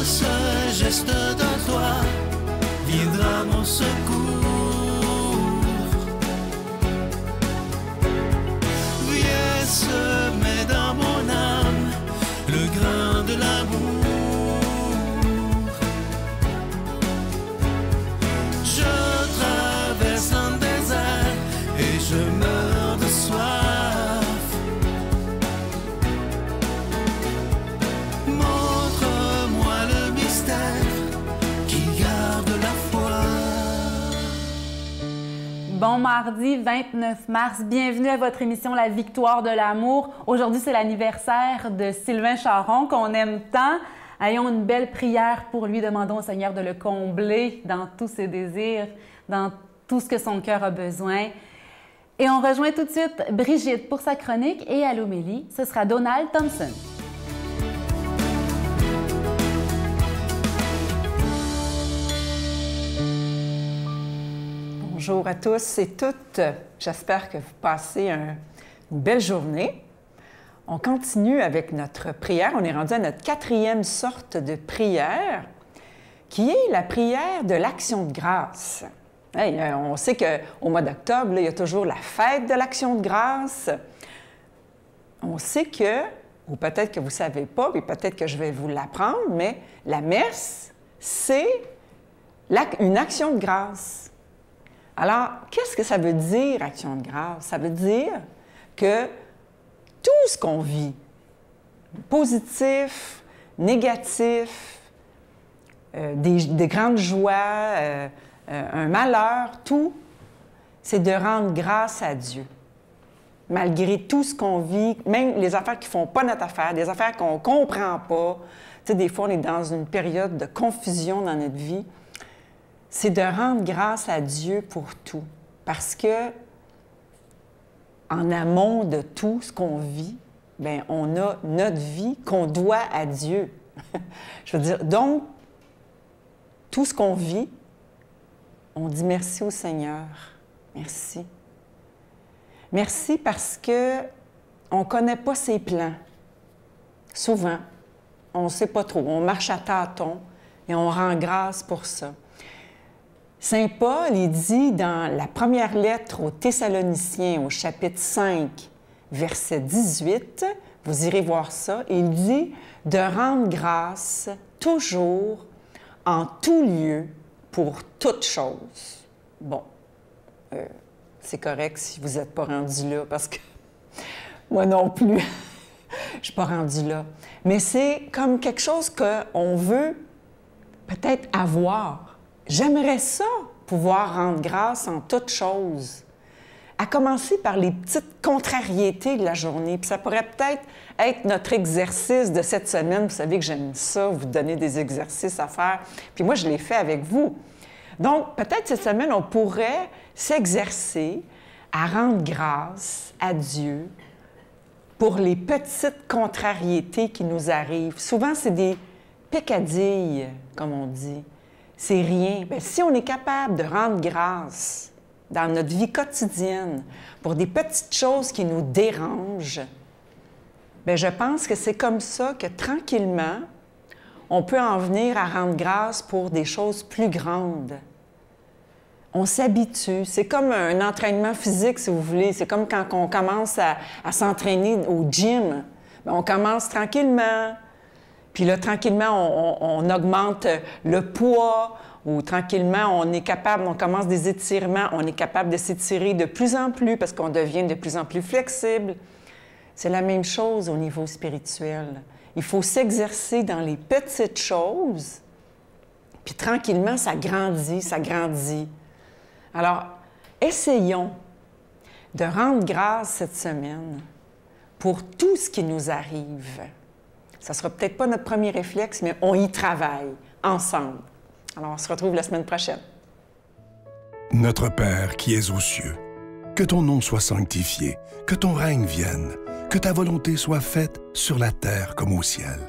ce geste de toi viendra mon secours. Viens semer dans mon âme le grain de l'amour. Je traverse un désert et je meurs de soif. Montre-moi le mystère qui garde la foi. Bon mardi 29 mars, bienvenue à votre émission La Victoire de l'amour. Aujourd'hui, c'est l'anniversaire de Sylvain Charon, qu'on aime tant. Ayons une belle prière pour lui, demandons au Seigneur de le combler dans tous ses désirs, dans tout ce que son cœur a besoin. Et on rejoint tout de suite Brigitte pour sa chronique et à l'homélie, ce sera Donald Thompson. Bonjour à tous et toutes. J'espère que vous passez une belle journée. On continue avec notre prière. On est rendu à notre 4e sorte de prière, qui est la prière de l'Action de grâce. Hey, on sait qu'au mois d'octobre, il y a toujours la fête de l'Action de grâce. On sait que, ou peut-être que vous ne savez pas, puis peut-être que je vais vous l'apprendre, mais la messe, c'est une action de grâce. Alors, qu'est-ce que ça veut dire, action de grâce? Ça veut dire que tout ce qu'on vit, positif, négatif, des grandes joies, un malheur, tout, c'est de rendre grâce à Dieu. Malgré tout ce qu'on vit, même les affaires qui ne font pas notre affaire, des affaires qu'on ne comprend pas. Tu sais, des fois, on est dans une période de confusion dans notre vie. C'est de rendre grâce à Dieu pour tout. Parce que, en amont de tout ce qu'on vit, bien, on a notre vie qu'on doit à Dieu. Je veux dire, donc, tout ce qu'on vit, on dit merci au Seigneur. Merci. Merci parce qu'on ne connaît pas ses plans. Souvent, on ne sait pas trop. On marche à tâtons et on rend grâce pour ça. Saint Paul, il dit dans la première lettre aux Thessaloniciens, au chapitre 5, verset 18, vous irez voir ça, il dit de rendre grâce toujours, en tout lieu, pour toutes choses. Bon, c'est correct si vous n'êtes pas rendu là, parce que moi non plus, je ne suis pas rendu là. Mais c'est comme quelque chose qu'on veut peut-être avoir. J'aimerais ça, pouvoir rendre grâce en toutes choses. À commencer par les petites contrariétés de la journée. Puis ça pourrait peut-être être notre exercice de cette semaine. Vous savez que j'aime ça, vous donner des exercices à faire. Puis moi, je les fais avec vous. Donc, peut-être cette semaine, on pourrait s'exercer à rendre grâce à Dieu pour les petites contrariétés qui nous arrivent. Souvent, c'est des peccadilles, comme on dit. C'est rien. Bien, si on est capable de rendre grâce dans notre vie quotidienne pour des petites choses qui nous dérangent, bien, je pense que c'est comme ça que tranquillement, on peut en venir à rendre grâce pour des choses plus grandes. On s'habitue. C'est comme un entraînement physique, si vous voulez. C'est comme quand on commence à s'entraîner au gym. Bien, on commence tranquillement. Puis là, tranquillement, on augmente le poids ou tranquillement, on commence des étirements, on est capable de s'étirer de plus en plus parce qu'on devient de plus en plus flexible. C'est la même chose au niveau spirituel. Il faut s'exercer dans les petites choses, puis tranquillement, ça grandit, ça grandit. Alors, essayons de rendre grâce cette semaine pour tout ce qui nous arrive. Ça ne sera peut-être pas notre premier réflexe, mais on y travaille ensemble. Alors, on se retrouve la semaine prochaine. Notre Père qui es aux cieux, que ton nom soit sanctifié, que ton règne vienne, que ta volonté soit faite sur la terre comme au ciel.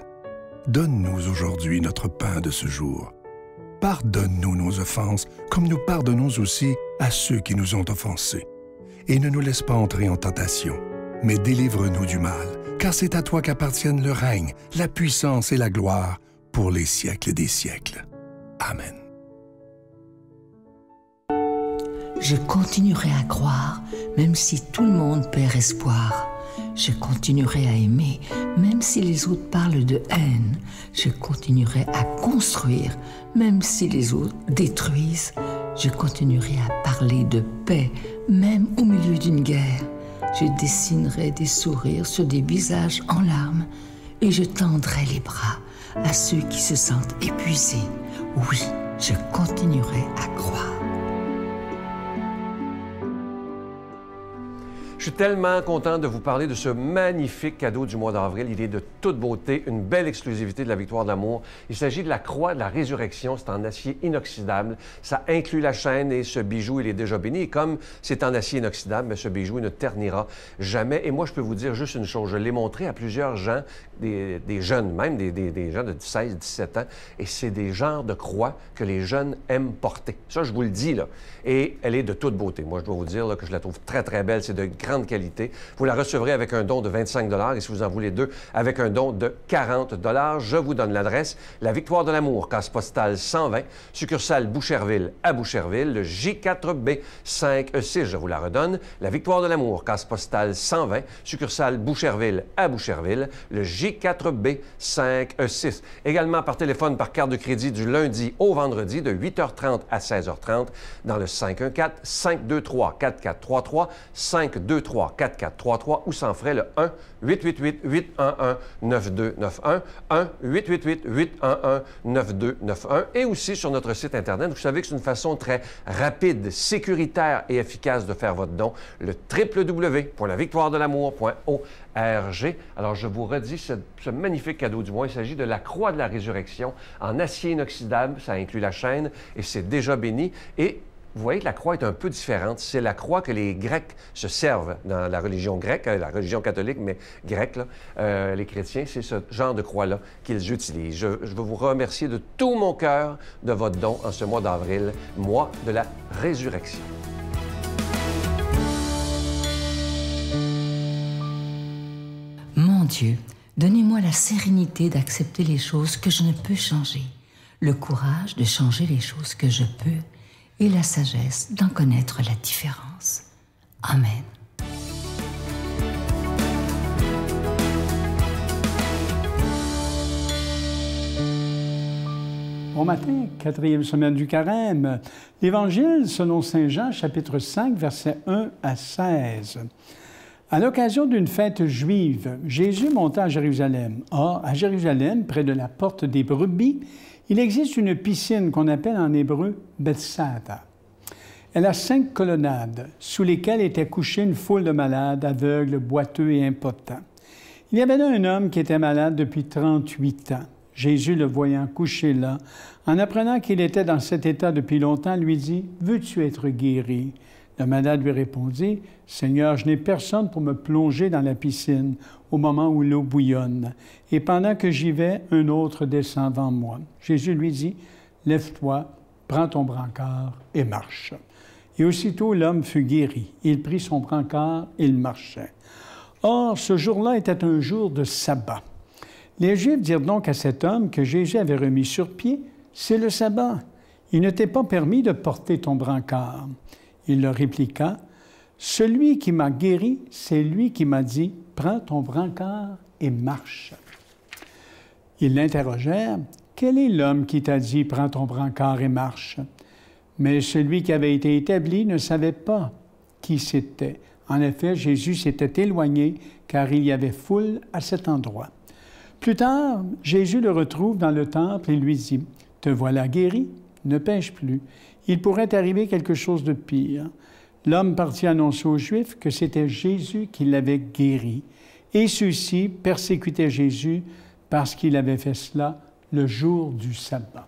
Donne-nous aujourd'hui notre pain de ce jour. Pardonne-nous nos offenses, comme nous pardonnons aussi à ceux qui nous ont offensés. Et ne nous laisse pas entrer en tentation, mais délivre-nous du mal, car c'est à toi qu'appartiennent le règne, la puissance et la gloire, pour les siècles des siècles. Amen. Je continuerai à croire, même si tout le monde perd espoir. Je continuerai à aimer, même si les autres parlent de haine. Je continuerai à construire, même si les autres détruisent. Je continuerai à parler de paix, même au milieu d'une guerre. Je dessinerai des sourires sur des visages en larmes et je tendrai les bras à ceux qui se sentent épuisés. Oui, je continuerai à croire. Je suis tellement content de vous parler de ce magnifique cadeau du mois d'avril. Il est de toute beauté, une belle exclusivité de la Victoire de l'amour. Il s'agit de la croix de la résurrection. C'est en acier inoxydable. Ça inclut la chaîne et ce bijou, il est déjà béni. Et comme c'est en acier inoxydable, mais ce bijou il ne ternira jamais. Et moi, je peux vous dire juste une chose. Je l'ai montré à plusieurs gens, des jeunes, même des gens de 16, 17 ans. Et c'est des genres de croix que les jeunes aiment porter. Ça, je vous le dis, là. Et elle est de toute beauté. Moi, je dois vous dire là, que je la trouve très, très belle. C'est de grande qualité. Vous la recevrez avec un don de 25 $ et si vous en voulez deux, avec un don de 40 $. Je vous donne l'adresse. La Victoire de l'amour, case postale 120, succursale Boucherville à Boucherville, le J4B 5E6. Je vous la redonne. La Victoire de l'amour, case postale 120, succursale Boucherville à Boucherville, le J4B 5E6. Également par téléphone, par carte de crédit du lundi au vendredi de 8h30 à 16h30 dans le 514-523-4433, 523-4433 ou sans frais le 1-888-811-9291, 1-888-811-9291 et aussi sur notre site Internet. Vous savez que c'est une façon très rapide, sécuritaire et efficace de faire votre don, le www.lavictoiredelamour.org. Alors, je vous redis ce magnifique cadeau du mois. Il s'agit de la croix de la résurrection en acier inoxydable. Ça inclut la chaîne et c'est déjà béni. Et vous voyez que la croix est un peu différente. C'est la croix que les Grecs se servent dans la religion grecque, la religion catholique, mais grecque, là. Les chrétiens, c'est ce genre de croix-là qu'ils utilisent. Je veux vous remercier de tout mon cœur de votre don en ce mois d'avril, mois de la résurrection. Mon Dieu, donnez-moi la sérénité d'accepter les choses que je ne peux changer, le courage de changer les choses que je peux, et la sagesse d'en connaître la différence. Amen. Bon matin, 4e semaine du Carême. L'Évangile selon Saint Jean, chapitre 5, versets 1 à 16. À l'occasion d'une fête juive, Jésus monta à Jérusalem. Or, à Jérusalem, près de la porte des brebis, il existe une piscine qu'on appelle en hébreu Bethsatha. Elle a 5 colonnades, sous lesquelles était couchée une foule de malades, aveugles, boiteux et impotents. Il y avait là un homme qui était malade depuis 38 ans. Jésus, le voyant couché là, en apprenant qu'il était dans cet état depuis longtemps, lui dit « Veux-tu être guéri ?» Le malade lui répondit « Seigneur, je n'ai personne pour me plonger dans la piscine au moment où l'eau bouillonne. Et pendant que j'y vais, un autre descend devant moi. » Jésus lui dit « Lève-toi, prends ton brancard et marche. » Et aussitôt l'homme fut guéri. Il prit son brancard et il marchait. Or, ce jour-là était un jour de sabbat. Les Juifs dirent donc à cet homme que Jésus avait remis sur pied, « C'est le sabbat. Il ne t'est pas permis de porter ton brancard. » Il leur répliqua, « Celui qui m'a guéri, c'est lui qui m'a dit, « Prends ton brancard et marche. » Ils l'interrogèrent, « Quel est l'homme qui t'a dit, « Prends ton brancard et marche. » » Mais celui qui avait été établi ne savait pas qui c'était. En effet, Jésus s'était éloigné, car il y avait foule à cet endroit. Plus tard, Jésus le retrouve dans le temple et lui dit, « Te voilà guéri, ne pêche plus. Il pourrait arriver quelque chose de pire. » L'homme partit annoncer aux Juifs que c'était Jésus qui l'avait guéri. Et ceux-ci persécutaient Jésus parce qu'il avait fait cela le jour du sabbat.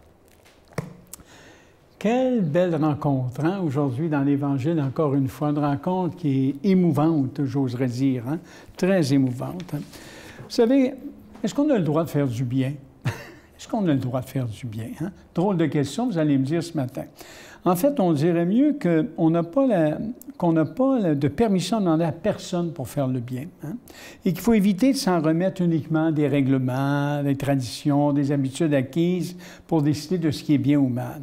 Quelle belle rencontre, hein, aujourd'hui dans l'Évangile, encore une fois, une rencontre qui est émouvante, j'oserais dire, hein, très émouvante. Vous savez, est-ce qu'on a le droit de faire du bien? Est-ce qu'on a le droit de faire du bien? Hein? Drôle de question, vous allez me dire ce matin. En fait, on dirait mieux qu'on n'a pas de permission à demander à personne pour faire le bien. Hein? Et qu'il faut éviter de s'en remettre uniquement des règlements, des traditions, des habitudes acquises pour décider de ce qui est bien ou mal.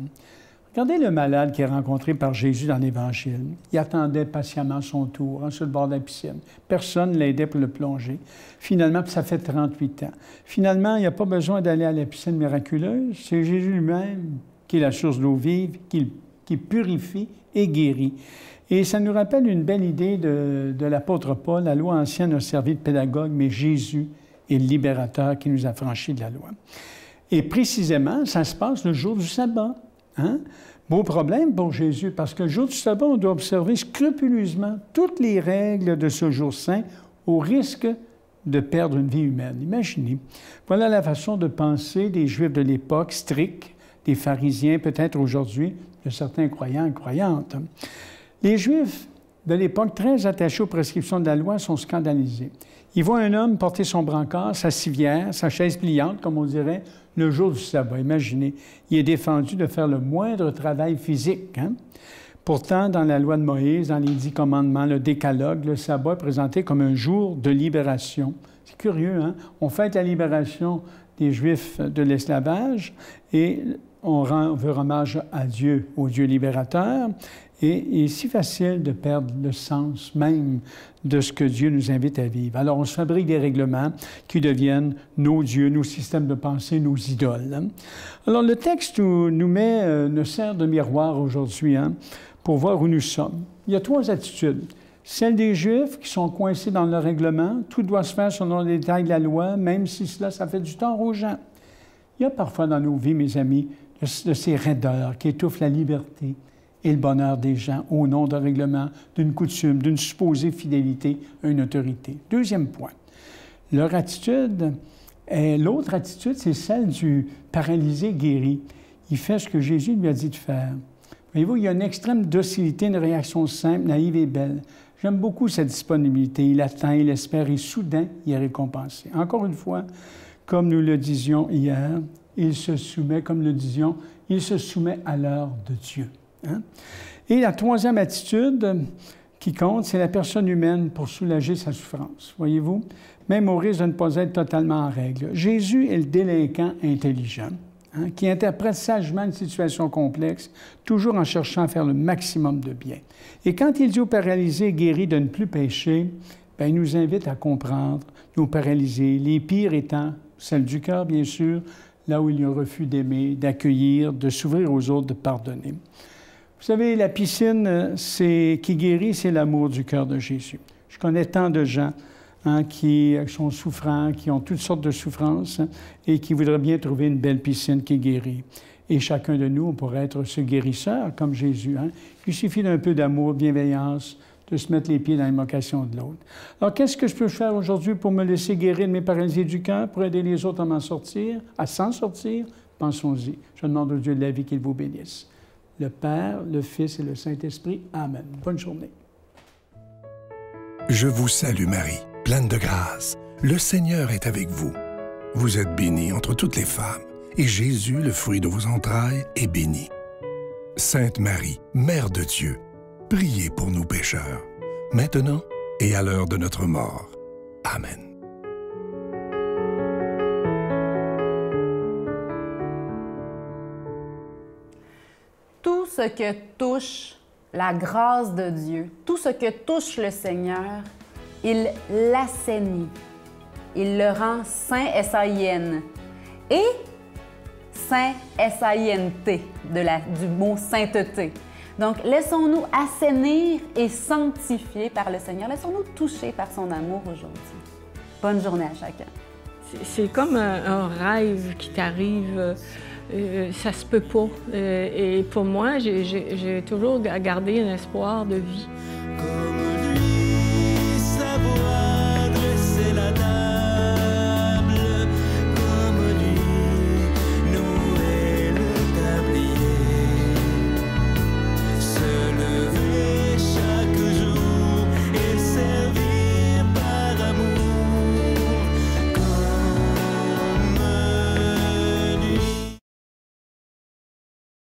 Regardez le malade qui est rencontré par Jésus dans l'Évangile. Il attendait patiemment son tour, sur le bord de la piscine. Personne ne l'aidait pour le plonger. Finalement, ça fait 38 ans. Finalement, il n'y a pas besoin d'aller à la piscine miraculeuse. C'est Jésus lui-même qui est la source d'eau vive, qui purifie et guérit. Et ça nous rappelle une belle idée de l'apôtre Paul. La loi ancienne a servi de pédagogue, mais Jésus est le libérateur qui nous a franchis de la loi. Et précisément, ça se passe le jour du sabbat. Hein? Beau problème pour Jésus, parce que le jour du sabbat, on doit observer scrupuleusement toutes les règles de ce jour saint au risque de perdre une vie humaine. Imaginez, voilà la façon de penser des Juifs de l'époque, stricts, des pharisiens peut-être aujourd'hui, de certains croyants et croyantes. Les Juifs de l'époque, très attachés aux prescriptions de la loi, sont scandalisés. Ils voient un homme porter son brancard, sa civière, sa chaise pliante, comme on dirait, le jour du sabbat. Imaginez, il est défendu de faire le moindre travail physique. Hein? Pourtant, dans la loi de Moïse, dans les 10 commandements, le décalogue, le sabbat est présenté comme un jour de libération. C'est curieux, hein? On fête la libération des Juifs de l'esclavage et on veut hommage à Dieu, au Dieu libérateur. Et il est si facile de perdre le sens même de ce que Dieu nous invite à vivre. Alors, on se fabrique des règlements qui deviennent nos dieux, nos systèmes de pensée, nos idoles. Hein? Alors, le texte nous sert de miroir aujourd'hui pour voir où nous sommes. Il y a 3 attitudes. Celle des Juifs qui sont coincés dans leur règlement. Tout doit se faire selon les détails de la loi, même si cela, ça fait du tort aux gens. Il y a parfois dans nos vies, mes amis, de ces raideurs qui étouffent la liberté et le bonheur des gens au nom d'un règlement, d'une coutume, d'une supposée fidélité à une autorité. Deuxième point, l'autre attitude, c'est celle du paralysé guéri. Il fait ce que Jésus lui a dit de faire. Voyez-vous, il y a une extrême docilité, une réaction simple, naïve et belle. J'aime beaucoup cette disponibilité. Il attend, il espère et soudain, il est récompensé. Encore une fois, comme nous le disions hier, il se soumet à l'heure de Dieu. Hein? Et la 3e attitude qui compte, c'est la personne humaine pour soulager sa souffrance. Voyez-vous, même au risque de ne pas être totalement en règle. Jésus est le délinquant intelligent, qui interprète sagement une situation complexe, toujours en cherchant à faire le maximum de bien. Et quand il dit aux paralysés guéris de ne plus pécher, bien, il nous invite à comprendre nos paralysés, les pires étant celles du cœur, bien sûr, là où il y a un refus d'aimer, d'accueillir, de s'ouvrir aux autres, de pardonner. Vous savez, la piscine qui guérit, c'est l'amour du cœur de Jésus. Je connais tant de gens qui sont souffrants, qui ont toutes sortes de souffrances et qui voudraient bien trouver une belle piscine qui guérit. Et chacun de nous, on pourrait être ce guérisseur comme Jésus. Il suffit d'un peu d'amour, de bienveillance, de se mettre les pieds dans l'évocation de l'autre. Alors, qu'est-ce que je peux faire aujourd'hui pour me laisser guérir de mes paralysés du cœur, pour aider les autres à s'en sortir? Pensons-y. Je demande au Dieu de la vie qu'il vous bénisse. Le Père, le Fils et le Saint-Esprit. Amen. Bonne journée. Je vous salue Marie, pleine de grâce. Le Seigneur est avec vous. Vous êtes bénie entre toutes les femmes, et Jésus, le fruit de vos entrailles, est béni. Sainte Marie, Mère de Dieu, priez pour nous pécheurs, maintenant et à l'heure de notre mort. Amen. Tout ce que touche la grâce de Dieu, tout ce que touche le Seigneur, il l'assainit. Il le rend saint, S-A-I-N, et saint, S-A-I-N-T, du mot sainteté. Donc, laissons-nous assainir et sanctifier par le Seigneur. Laissons-nous toucher par son amour aujourd'hui. Bonne journée à chacun. C'est comme un rêve qui t'arrive. Ça se peut pas. Et pour moi, j'ai toujours gardé un espoir de vie.